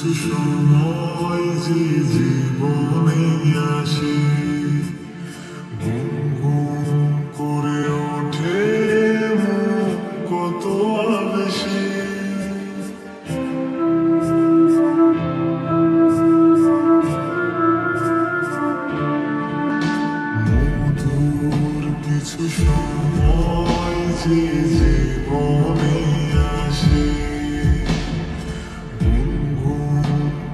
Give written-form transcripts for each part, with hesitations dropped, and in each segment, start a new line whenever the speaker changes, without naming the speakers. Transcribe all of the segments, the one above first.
কিছু সময় যে জীবনে আসে, গুন গুন করে ওঠে মন কত আবেশে। মধুর কিছু সময় যে জীবনে আসে,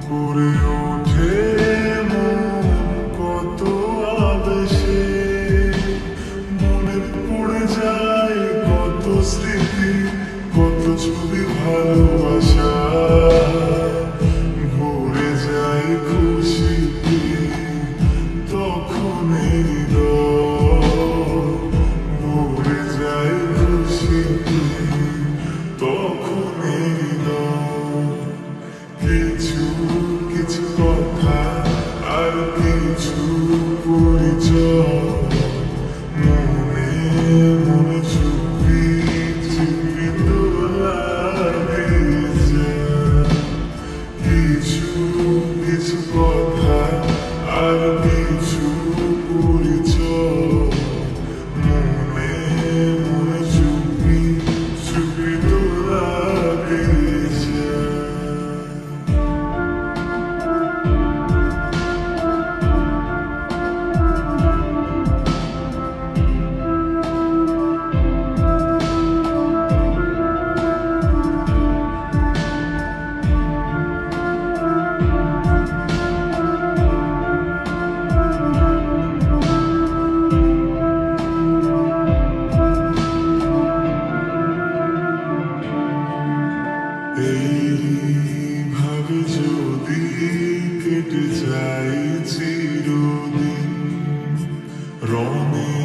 করে ওঠে মন কত আবেশে। মনে পড়ে যায় কত স্মৃতি, কত ছবি ভালোবাসা, ভরে যায় খুশিতে তখন হৃদয়, ভরে যায় খুশিতে তখন হৃদয়। কিছু কিছু কথা আর কিছু পরিচয়, মনে মনে চুপি চুপি তোলা গেছে। কিছু কিছু কথা আর কিছু পরিচয়, মনে মনে চুপি চুপি তোলা গেছে। এইভাবে যদি কেটে যায় চিরদিন, রঙে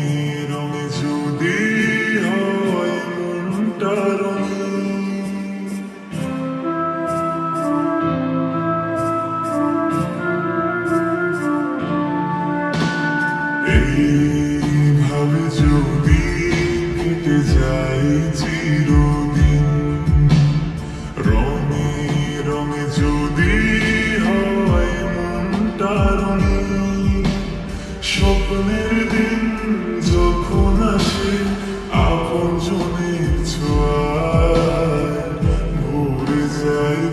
রঙে যদি হয় মনটা রঙিন, এইভাবে যদি কেটে যায় চিরদিন, রঙে রঙে যদি হয় মনটা রঙিন। স্বপ্নের দিন যখন আসে আপন জনের ছোঁয়ায়, ভরে যায়